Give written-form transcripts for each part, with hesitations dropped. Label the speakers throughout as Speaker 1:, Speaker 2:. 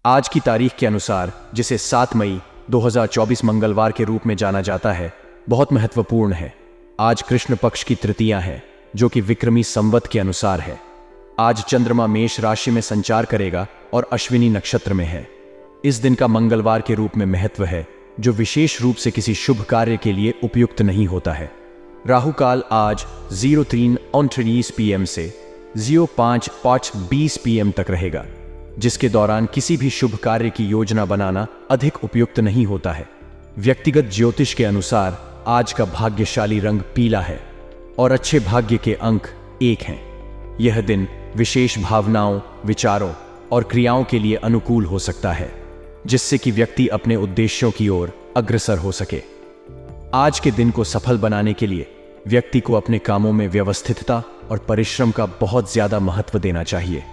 Speaker 1: आज की तारीख के अनुसार, जिसे 7 मई 2024 मंगलवार के रूप में जाना जाता है, बहुत महत्वपूर्ण है। आज कृष्ण पक्ष की तृतीया है, जो कि विक्रमी संवत के अनुसार है। आज चंद्रमा मेष राशि में संचार करेगा और अश्विनी नक्षत्र में है। इस दिन का मंगलवार के रूप में महत्व है, जो विशेष रूप से किसी शुभ कार्य के लिए उपयुक्त नहीं होता है। राहु काल आज 03:29 PM से 05:20 PM तक रहेगा, जिसके दौरान किसी भी शुभ कार्य की योजना बनाना अधिक उपयुक्त नहीं होता है। व्यक्तिगत ज्योतिष के अनुसार आज का भाग्यशाली रंग पीला है और अच्छे भाग्य के अंक 1 हैं। यह दिन विशेष भावनाओं, विचारों और क्रियाओं के लिए अनुकूल हो सकता है, जिससे कि व्यक्ति अपने उद्देश्यों की ओर अग्रसर हो सके। आज के दिन को सफल बनाने के लिए व्यक्ति को अपने कामों में व्यवस्थितता और परिश्रम का बहुत ज्यादा महत्व देना चाहिए।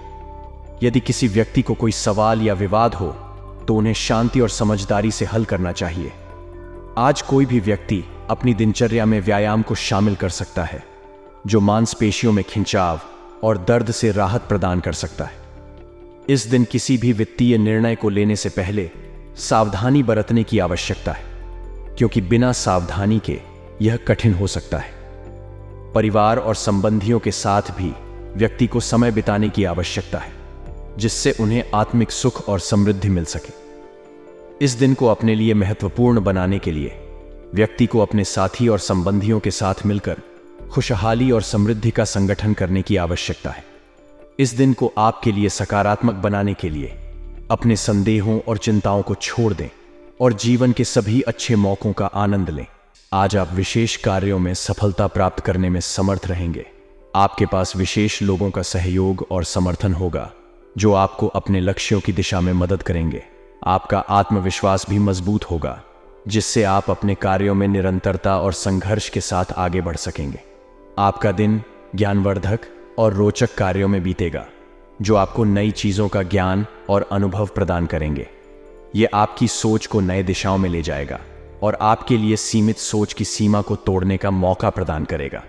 Speaker 1: यदि किसी व्यक्ति को कोई सवाल या विवाद हो तो उन्हें शांति और समझदारी से हल करना चाहिए। आज कोई भी व्यक्ति अपनी दिनचर्या में व्यायाम को शामिल कर सकता है, जो मांसपेशियों में खिंचाव और दर्द से राहत प्रदान कर सकता है। इस दिन किसी भी वित्तीय निर्णय को लेने से पहले सावधानी बरतने की आवश्यकता है, क्योंकि बिना सावधानी के यह कठिन हो सकता है। परिवार और संबंधियों के साथ भी व्यक्ति को समय बिताने की आवश्यकता है, जिससे उन्हें आत्मिक सुख और समृद्धि मिल सके। इस दिन को अपने लिए महत्वपूर्ण बनाने के लिए व्यक्ति को अपने साथी और संबंधियों के साथ मिलकर खुशहाली और समृद्धि का संगठन करने की आवश्यकता है। इस दिन को आपके लिए सकारात्मक बनाने के लिए अपने संदेहों और चिंताओं को छोड़ दें और जीवन के सभी अच्छे मौकों का आनंद लें। आज आप विशेष कार्यों में सफलता प्राप्त करने में समर्थ रहेंगे। आपके पास विशेष लोगों का सहयोग और समर्थन होगा, जो आपको अपने लक्ष्यों की दिशा में मदद करेंगे। आपका आत्मविश्वास भी मजबूत होगा, जिससे आप अपने कार्यों में निरंतरता और संघर्ष के साथ आगे बढ़ सकेंगे। आपका दिन ज्ञानवर्धक और रोचक कार्यों में बीतेगा, जो आपको नई चीजों का ज्ञान और अनुभव प्रदान करेंगे। ये आपकी सोच को नए दिशाओं में ले जाएगा और आपके लिए सीमित सोच की सीमा को तोड़ने का मौका प्रदान करेगा।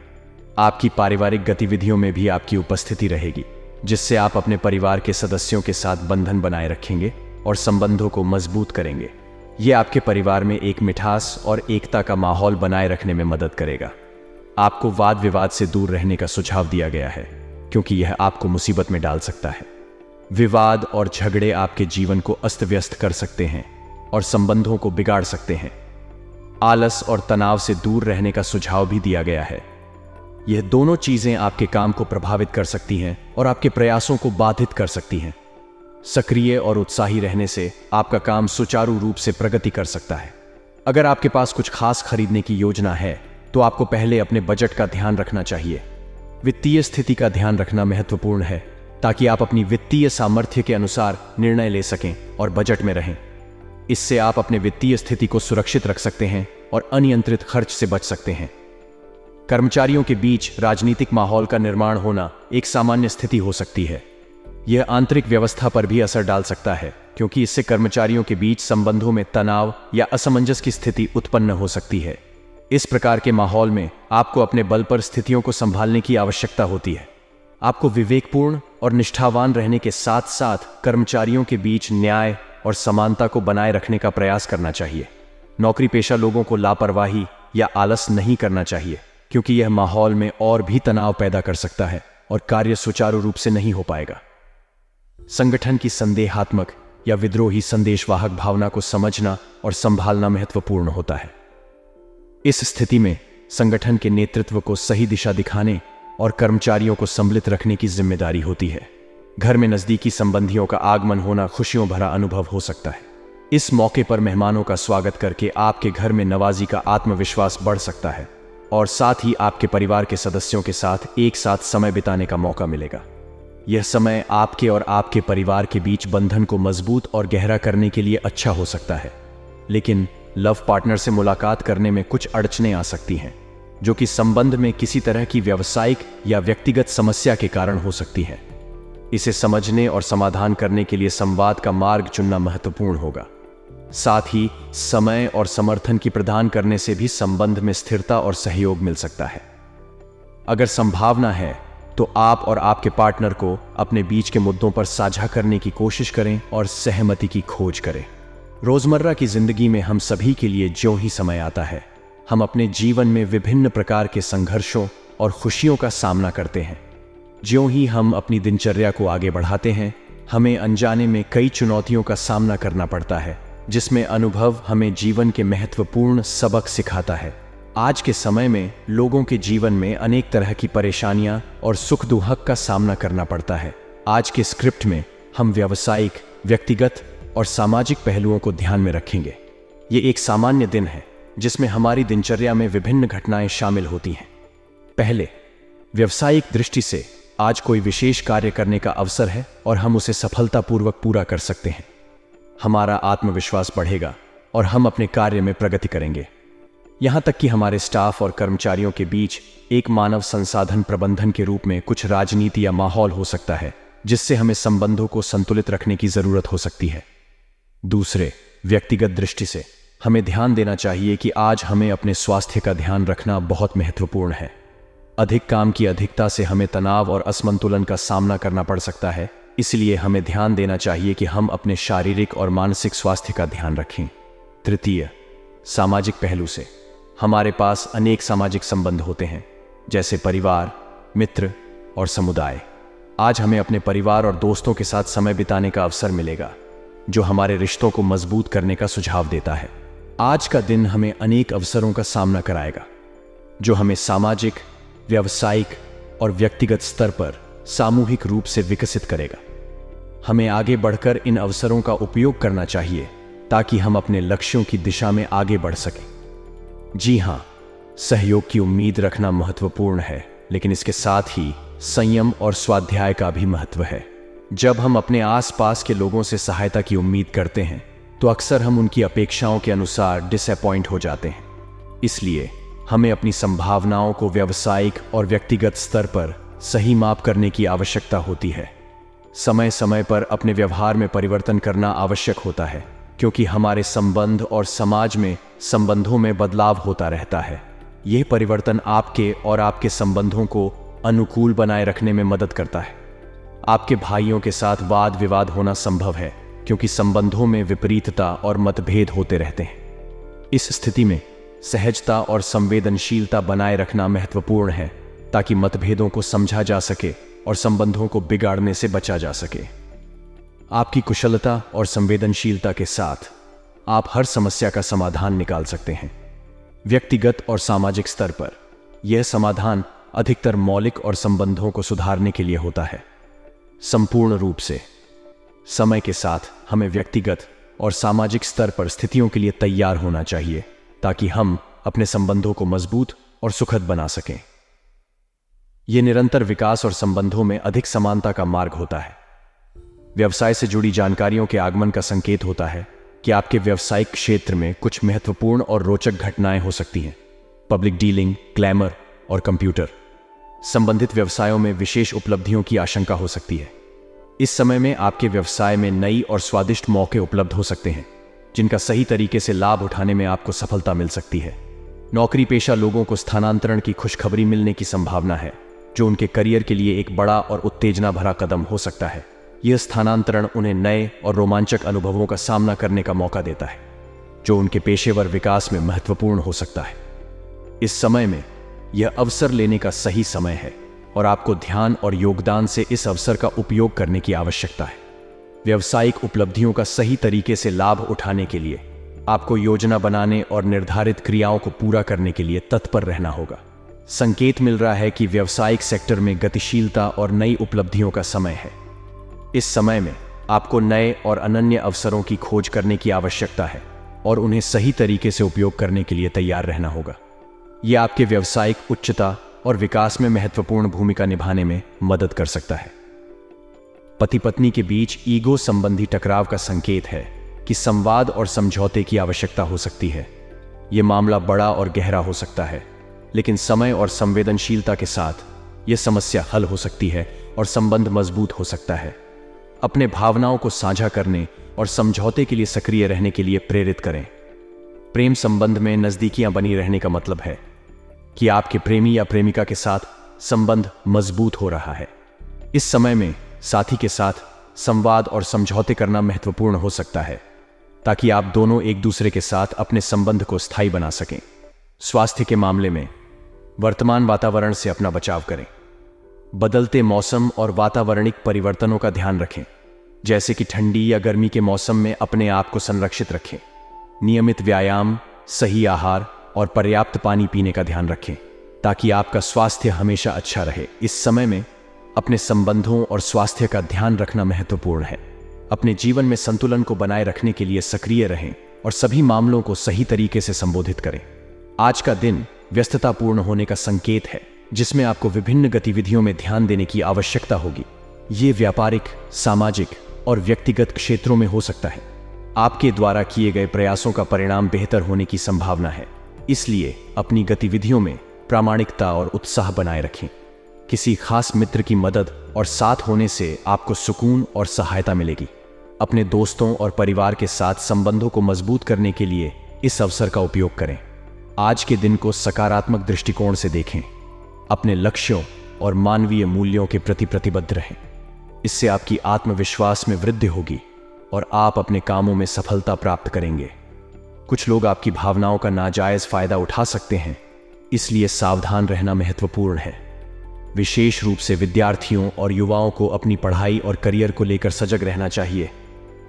Speaker 1: आपकी पारिवारिक गतिविधियों में भी आपकी उपस्थिति रहेगी, जिससे आप अपने परिवार के सदस्यों के साथ बंधन बनाए रखेंगे और संबंधों को मजबूत करेंगे। ये आपके परिवार में एक मिठास और एकता का माहौल बनाए रखने में मदद करेगा। आपको वाद विवाद से दूर रहने का सुझाव दिया गया है, क्योंकि यह आपको मुसीबत में डाल सकता है। विवाद और झगड़े आपके जीवन को अस्त व्यस्त कर सकते हैं और संबंधों को बिगाड़ सकते हैं। आलस और तनाव से दूर रहने का सुझाव भी दिया गया है। यह दोनों चीजें आपके काम को प्रभावित कर सकती हैं और आपके प्रयासों को बाधित कर सकती हैं। सक्रिय और उत्साही रहने से आपका काम सुचारू रूप से प्रगति कर सकता है। अगर आपके पास कुछ खास खरीदने की योजना है, तो आपको पहले अपने बजट का ध्यान रखना चाहिए। वित्तीय स्थिति का ध्यान रखना महत्वपूर्ण है, ताकि आप अपनी वित्तीय सामर्थ्य के अनुसार निर्णय ले सकें और बजट में रहें। इससे आप अपने वित्तीय स्थिति को सुरक्षित रख सकते हैं और अनियंत्रित खर्च से बच सकते हैं। कर्मचारियों के बीच राजनीतिक माहौल का निर्माण होना एक सामान्य स्थिति हो सकती है। यह आंतरिक व्यवस्था पर भी असर डाल सकता है, क्योंकि इससे कर्मचारियों के बीच संबंधों में तनाव या असमंजस की स्थिति उत्पन्न हो सकती है। इस प्रकार के माहौल में आपको अपने बल पर स्थितियों को संभालने की आवश्यकता होती है। आपको विवेकपूर्ण और निष्ठावान रहने के साथ साथ कर्मचारियों के बीच न्याय और समानता को बनाए रखने का प्रयास करना चाहिए। नौकरी पेशा लोगों को लापरवाही या आलस नहीं करना चाहिए, क्योंकि यह माहौल में और भी तनाव पैदा कर सकता है और कार्य सुचारू रूप से नहीं हो पाएगा। संगठन की संदेहात्मक या विद्रोही संदेशवाहक भावना को समझना और संभालना महत्वपूर्ण होता है। इस स्थिति में संगठन के नेतृत्व को सही दिशा दिखाने और कर्मचारियों को सम्मिलित रखने की जिम्मेदारी होती है। घर में नजदीकी संबंधियों का आगमन होना खुशियों भरा अनुभव हो सकता है। इस मौके पर मेहमानों का स्वागत करके आपके घर में नवाजी का आत्मविश्वास बढ़ सकता है और साथ ही आपके परिवार के सदस्यों के साथ एक साथ समय बिताने का मौका मिलेगा। यह समय आपके और आपके परिवार के बीच बंधन को मजबूत और गहरा करने के लिए अच्छा हो सकता है। लेकिन लव पार्टनर से मुलाकात करने में कुछ अड़चनें आ सकती हैं, जो कि संबंध में किसी तरह की व्यावसायिक या व्यक्तिगत समस्या के कारण हो सकती है। इसे समझने और समाधान करने के लिए संवाद का मार्ग चुनना महत्वपूर्ण होगा। साथ ही समय और समर्थन की प्रदान करने से भी संबंध में स्थिरता और सहयोग मिल सकता है। अगर संभावना है तो आप और आपके पार्टनर को अपने बीच के मुद्दों पर साझा करने की कोशिश करें और सहमति की खोज करें। रोजमर्रा की जिंदगी में हम सभी के लिए ज्यों ही समय आता है, हम अपने जीवन में विभिन्न प्रकार के संघर्षों और खुशियों का सामना करते हैं। ज्यों ही हम अपनी दिनचर्या को आगे बढ़ाते हैं, हमें अनजाने में कई चुनौतियों का सामना करना पड़ता है, जिसमें अनुभव हमें जीवन के महत्वपूर्ण सबक सिखाता है। आज के समय में लोगों के जीवन में अनेक तरह की परेशानियां और सुख दुख का सामना करना पड़ता है। आज के स्क्रिप्ट में हम व्यावसायिक, व्यक्तिगत और सामाजिक पहलुओं को ध्यान में रखेंगे। ये एक सामान्य दिन है जिसमें हमारी दिनचर्या में विभिन्न घटनाएं शामिल होती हैं। पहले, व्यावसायिक दृष्टि से आज कोई विशेष कार्य करने का अवसर है और हम उसे सफलतापूर्वक पूरा कर सकते हैं। हमारा आत्मविश्वास बढ़ेगा और हम अपने कार्य में प्रगति करेंगे। यहाँ तक कि हमारे स्टाफ और कर्मचारियों के बीच एक मानव संसाधन प्रबंधन के रूप में कुछ राजनीति या माहौल हो सकता है, जिससे हमें संबंधों को संतुलित रखने की जरूरत हो सकती है। दूसरे, व्यक्तिगत दृष्टि से हमें ध्यान देना चाहिए कि आज हमें अपने स्वास्थ्य का ध्यान रखना बहुत महत्वपूर्ण है। अधिक काम की अधिकता से हमें तनाव और असंतुलन का सामना करना पड़ सकता है, इसलिए हमें ध्यान देना चाहिए कि हम अपने शारीरिक और मानसिक स्वास्थ्य का ध्यान रखें। तृतीय, सामाजिक पहलू से हमारे पास अनेक सामाजिक संबंध होते हैं, जैसे परिवार, मित्र और समुदाय। आज हमें अपने परिवार और दोस्तों के साथ समय बिताने का अवसर मिलेगा, जो हमारे रिश्तों को मजबूत करने का सुझाव देता है। आज का दिन हमें अनेक अवसरों का सामना कराएगा, जो हमें सामाजिक, व्यावसायिक और व्यक्तिगत स्तर पर सामूहिक रूप से विकसित करेगा। हमें आगे बढ़कर इन अवसरों का उपयोग करना चाहिए ताकि हम अपने लक्ष्यों की दिशा में आगे बढ़ सकें। जी हाँ, सहयोग की उम्मीद रखना महत्वपूर्ण है, लेकिन इसके साथ ही संयम और स्वाध्याय का भी महत्व है। जब हम अपने आसपास के लोगों से सहायता की उम्मीद करते हैं, तो अक्सर हम उनकी अपेक्षाओं के अनुसार डिसअपॉइंट हो जाते हैं। इसलिए हमें अपनी संभावनाओं को व्यावसायिक और व्यक्तिगत स्तर पर सही माप करने की आवश्यकता होती है। समय समय पर अपने व्यवहार में परिवर्तन करना आवश्यक होता है, क्योंकि हमारे संबंध और समाज में संबंधों में बदलाव होता रहता है। यह परिवर्तन आपके और आपके संबंधों को अनुकूल बनाए रखने में मदद करता है। आपके भाइयों के साथ वाद विवाद होना संभव है, क्योंकि संबंधों में विपरीतता और मतभेद होते रहते हैं। इस स्थिति में सहजता और संवेदनशीलता बनाए रखना महत्वपूर्ण है, ताकि मतभेदों को समझा जा सके और संबंधों को बिगाड़ने से बचा जा सके। आपकी कुशलता और संवेदनशीलता के साथ आप हर समस्या का समाधान निकाल सकते हैं। व्यक्तिगत और सामाजिक स्तर पर यह समाधान अधिकतर मौलिक और संबंधों को सुधारने के लिए होता है। संपूर्ण रूप से समय के साथ हमें व्यक्तिगत और सामाजिक स्तर पर स्थितियों के लिए तैयार होना चाहिए, ताकि हम अपने संबंधों को मजबूत और सुखद बना सकें। यह निरंतर विकास और संबंधों में अधिक समानता का मार्ग होता है। व्यवसाय से जुड़ी जानकारियों के आगमन का संकेत होता है कि आपके व्यावसायिक क्षेत्र में कुछ महत्वपूर्ण और रोचक घटनाएं हो सकती हैं। पब्लिक डीलिंग, ग्लैमर और कंप्यूटर संबंधित व्यवसायों में विशेष उपलब्धियों की आशंका हो सकती है। इस समय में आपके व्यवसाय में नई और स्वादिष्ट मौके उपलब्ध हो सकते हैं, जिनका सही तरीके से लाभ उठाने में आपको सफलता मिल सकती है। नौकरी पेशा लोगों को स्थानांतरण की खुशखबरी मिलने की संभावना है, जो उनके करियर के लिए एक बड़ा और उत्तेजना भरा कदम हो सकता है। यह स्थानांतरण उन्हें नए और रोमांचक अनुभवों का सामना करने का मौका देता है, जो उनके पेशेवर विकास में महत्वपूर्ण हो सकता है। इस समय में यह अवसर लेने का सही समय है और आपको ध्यान और योगदान से इस अवसर का उपयोग करने की आवश्यकता है। व्यावसायिक उपलब्धियों का सही तरीके से लाभ उठाने के लिए आपको योजना बनाने और निर्धारित क्रियाओं को पूरा करने के लिए तत्पर रहना होगा। संकेत मिल रहा है कि व्यावसायिक सेक्टर में गतिशीलता और नई उपलब्धियों का समय है। इस समय में आपको नए और अनन्य अवसरों की खोज करने की आवश्यकता है और उन्हें सही तरीके से उपयोग करने के लिए तैयार रहना होगा। यह आपके व्यावसायिक उच्चता और विकास में महत्वपूर्ण भूमिका निभाने में मदद कर सकता है। पति पत्नी के बीच ईगो संबंधी टकराव का संकेत है कि संवाद और समझौते की आवश्यकता हो सकती है। यह मामला बड़ा और गहरा हो सकता है, लेकिन समय और संवेदनशीलता के साथ यह समस्या हल हो सकती है और संबंध मजबूत हो सकता है। अपने भावनाओं को साझा करने और समझौते के लिए सक्रिय रहने के लिए प्रेरित करें। प्रेम संबंध में नजदीकियां बनी रहने का मतलब है कि आपके प्रेमी या प्रेमिका के साथ संबंध मजबूत हो रहा है। इस समय में साथी के साथ संवाद और समझौते करना महत्वपूर्ण हो सकता है, ताकि आप दोनों एक दूसरे के साथ अपने संबंध को स्थायी बना सकें। स्वास्थ्य के मामले में वर्तमान वातावरण से अपना बचाव करें। बदलते मौसम और वातावरणिक परिवर्तनों का ध्यान रखें, जैसे कि ठंडी या गर्मी के मौसम में अपने आप को संरक्षित रखें। नियमित व्यायाम, सही आहार और पर्याप्त पानी पीने का ध्यान रखें, ताकि आपका स्वास्थ्य हमेशा अच्छा रहे। इस समय में अपने संबंधों और स्वास्थ्य का ध्यान रखना महत्वपूर्ण है। अपने जीवन में संतुलन को बनाए रखने के लिए सक्रिय रहें और सभी मामलों को सही तरीके से संबोधित करें। आज का दिन व्यस्ततापूर्ण होने का संकेत है, जिसमें आपको विभिन्न गतिविधियों में ध्यान देने की आवश्यकता होगी। ये व्यापारिक, सामाजिक और व्यक्तिगत क्षेत्रों में हो सकता है। आपके द्वारा किए गए प्रयासों का परिणाम बेहतर होने की संभावना है, इसलिए अपनी गतिविधियों में प्रामाणिकता और उत्साह बनाए रखें। किसी खास मित्र की मदद और साथ होने से आपको सुकून और सहायता मिलेगी। अपने दोस्तों और परिवार के साथ संबंधों को मजबूत करने के लिए इस अवसर का उपयोग करें। आज के दिन को सकारात्मक दृष्टिकोण से देखें। अपने लक्ष्यों और मानवीय मूल्यों के प्रति प्रतिबद्ध रहें। इससे आपकी आत्मविश्वास में वृद्धि होगी और आप अपने कामों में सफलता प्राप्त करेंगे। कुछ लोग आपकी भावनाओं का नाजायज फायदा उठा सकते हैं, इसलिए सावधान रहना महत्वपूर्ण है। विशेष रूप से विद्यार्थियों और युवाओं को अपनी पढ़ाई और करियर को लेकर सजग रहना चाहिए।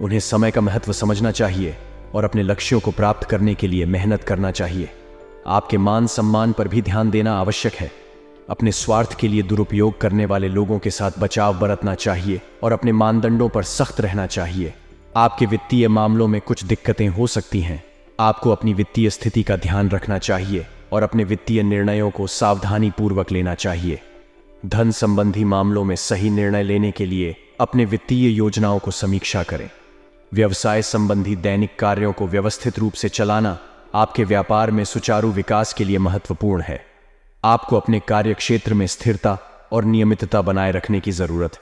Speaker 1: उन्हें समय का महत्व समझना चाहिए और अपने लक्ष्यों को प्राप्त करने के लिए मेहनत करना चाहिए। आपके मान सम्मान पर भी ध्यान देना आवश्यक है। अपने स्वार्थ के लिए दुरुपयोग करने वाले लोगों के साथ बचाव बरतना चाहिए और अपने मानदंडों पर सख्त रहना चाहिए। आपके वित्तीय मामलों में कुछ दिक्कतें हो सकती हैं। आपको अपनी वित्तीय स्थिति का ध्यान रखना चाहिए और अपने वित्तीय निर्णयों को सावधानी पूर्वक लेना चाहिए। धन संबंधी मामलों में सही निर्णय लेने के लिए अपने वित्तीय योजनाओं को समीक्षा करें। व्यवसाय संबंधी दैनिक कार्यों को व्यवस्थित रूप से चलाना आपके व्यापार में सुचारू विकास के लिए महत्वपूर्ण है। आपको अपने कार्य क्षेत्र में स्थिरता और नियमितता बनाए रखने की जरूरत है,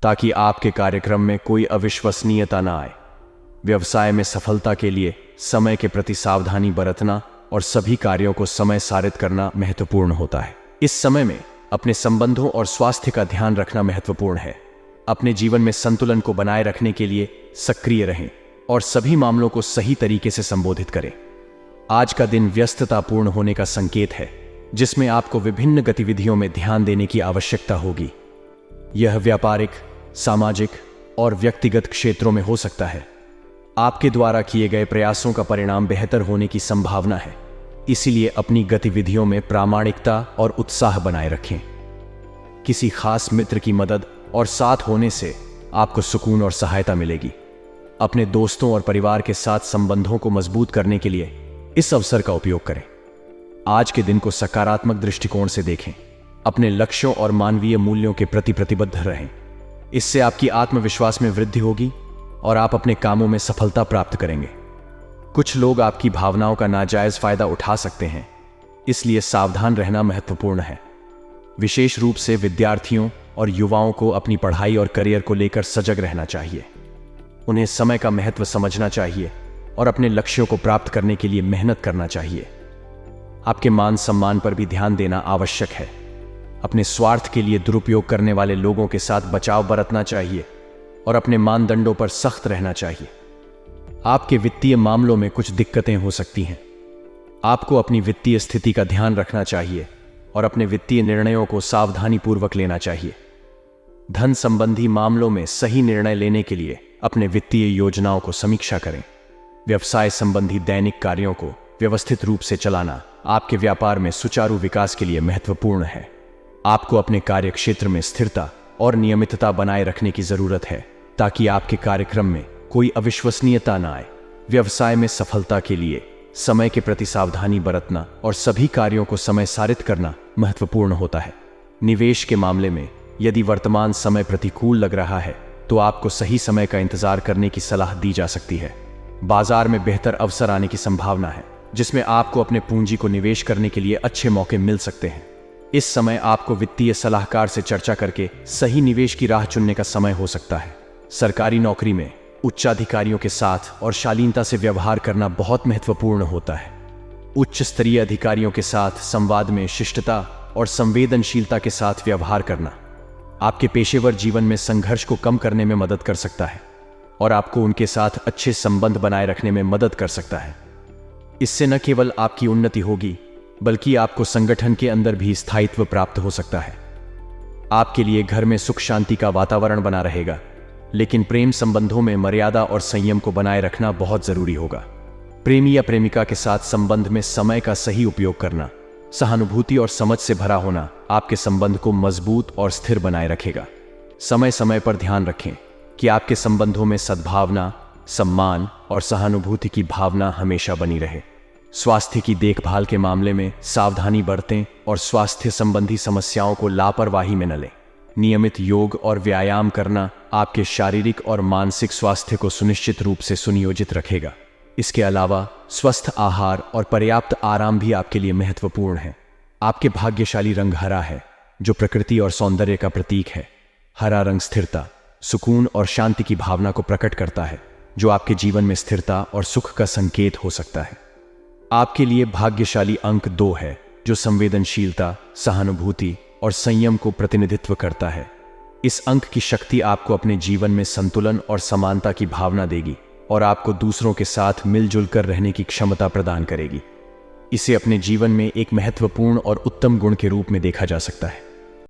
Speaker 1: ताकि आपके कार्यक्रम में कोई अविश्वसनीयता न आए। व्यवसाय में सफलता के लिए समय के प्रति सावधानी बरतना और सभी कार्यों को समय सारित करना महत्वपूर्ण होता है। इस समय में अपने संबंधों और स्वास्थ्य का ध्यान रखना महत्वपूर्ण है। अपने जीवन में संतुलन को बनाए रखने के लिए सक्रिय रहें और सभी मामलों को सही तरीके से संबोधित करें। आज का दिन व्यस्ततापूर्ण होने का संकेत है, जिसमें आपको विभिन्न गतिविधियों में ध्यान देने की आवश्यकता होगी। यह व्यापारिक, सामाजिक और व्यक्तिगत क्षेत्रों में हो सकता है। आपके द्वारा किए गए प्रयासों का परिणाम बेहतर होने की संभावना है, इसीलिए अपनी गतिविधियों में प्रामाणिकता और उत्साह बनाए रखें। किसी खास मित्र की मदद और साथ होने से आपको सुकून और सहायता मिलेगी। अपने दोस्तों और परिवार के साथ संबंधों को मजबूत करने के लिए इस अवसर का उपयोग करें। आज के दिन को सकारात्मक दृष्टिकोण से देखें। अपने लक्ष्यों और मानवीय मूल्यों के प्रति प्रतिबद्ध रहें। इससे आपकी आत्मविश्वास में वृद्धि होगी और आप अपने कामों में सफलता प्राप्त करेंगे। कुछ लोग आपकी भावनाओं का नाजायज फायदा उठा सकते हैं, इसलिए सावधान रहना महत्वपूर्ण है। विशेष रूप से विद्यार्थियों और युवाओं को अपनी पढ़ाई और करियर को लेकर सजग रहना चाहिए। उन्हें समय का महत्व समझना चाहिए और अपने लक्ष्यों को प्राप्त करने के लिए मेहनत करना चाहिए। आपके मान सम्मान पर भी ध्यान देना आवश्यक है। अपने स्वार्थ के लिए दुरुपयोग करने वाले लोगों के साथ बचाव बरतना चाहिए और अपने मानदंडों पर सख्त रहना चाहिए। आपके वित्तीय मामलों में कुछ दिक्कतें हो सकती हैं। आपको अपनी वित्तीय स्थिति का ध्यान रखना चाहिए और अपने वित्तीय निर्णयों को सावधानीपूर्वक लेना चाहिए। धन संबंधी मामलों में सही निर्णय लेने के लिए अपने वित्तीय योजनाओं को समीक्षा करें। व्यवसाय संबंधी दैनिक कार्यों को व्यवस्थित रूप से चलाना आपके व्यापार में सुचारू विकास के लिए महत्वपूर्ण है। आपको अपने कार्य क्षेत्र में स्थिरता और नियमितता बनाए रखने की जरूरत है, ताकि आपके कार्यक्रम में कोई अविश्वसनीयता न आए। व्यवसाय में सफलता के लिए समय के प्रति सावधानी बरतना और सभी कार्यों को समय सारित करना महत्वपूर्ण होता है। निवेश के मामले में यदि वर्तमान समय प्रतिकूल लग रहा है, तो आपको सही समय का इंतजार करने की सलाह दी जा सकती है। बाजार में बेहतर अवसर आने की संभावना है, जिसमें आपको अपने पूंजी को निवेश करने के लिए अच्छे मौके मिल सकते हैं। इस समय आपको वित्तीय सलाहकार से चर्चा करके सही निवेश की राह चुनने का समय हो सकता है। सरकारी नौकरी में उच्चाधिकारियों के साथ और शालीनता से व्यवहार करना बहुत महत्वपूर्ण होता है। उच्च स्तरीय अधिकारियों के साथ संवाद में शिष्टता और संवेदनशीलता के साथ व्यवहार करना आपके पेशेवर जीवन में संघर्ष को कम करने में मदद कर सकता है और आपको उनके साथ अच्छे संबंध बनाए रखने में मदद कर सकता है। इससे न केवल आपकी उन्नति होगी, बल्कि आपको संगठन के अंदर भी स्थायित्व प्राप्त हो सकता है। आपके लिए घर में सुख शांति का वातावरण बना रहेगा, लेकिन प्रेम संबंधों में मर्यादा और संयम को बनाए रखना बहुत जरूरी होगा। प्रेमी या प्रेमिका के साथ संबंध में समय का सही उपयोग करना, सहानुभूति और समझ से भरा होना आपके संबंध को मजबूत और स्थिर बनाए रखेगा। समय समय पर ध्यान रखें कि आपके संबंधों में सद्भावना, सम्मान और सहानुभूति की भावना हमेशा बनी रहे। स्वास्थ्य की देखभाल के मामले में सावधानी बरतें और स्वास्थ्य संबंधी समस्याओं को लापरवाही में न लें। नियमित योग और व्यायाम करना आपके शारीरिक और मानसिक स्वास्थ्य को सुनिश्चित रूप से सुनियोजित रखेगा। इसके अलावा स्वस्थ आहार और पर्याप्त आराम भी आपके लिए महत्वपूर्ण है। आपके भाग्यशाली रंग हरा है, जो प्रकृति और सौंदर्य का प्रतीक है। हरा रंग स्थिरता, सुकून और शांति की भावना को प्रकट करता है, जो आपके जीवन में स्थिरता और सुख का संकेत हो सकता है। आपके लिए भाग्यशाली अंक 2 है, जो संवेदनशीलता, सहानुभूति और संयम को प्रतिनिधित्व करता है। इस अंक की शक्ति आपको अपने जीवन में संतुलन और समानता की भावना देगी और आपको दूसरों के साथ मिलजुल कर रहने की क्षमता प्रदान करेगी। इसे अपने जीवन में एक महत्वपूर्ण और उत्तम गुण के रूप में देखा जा सकता है।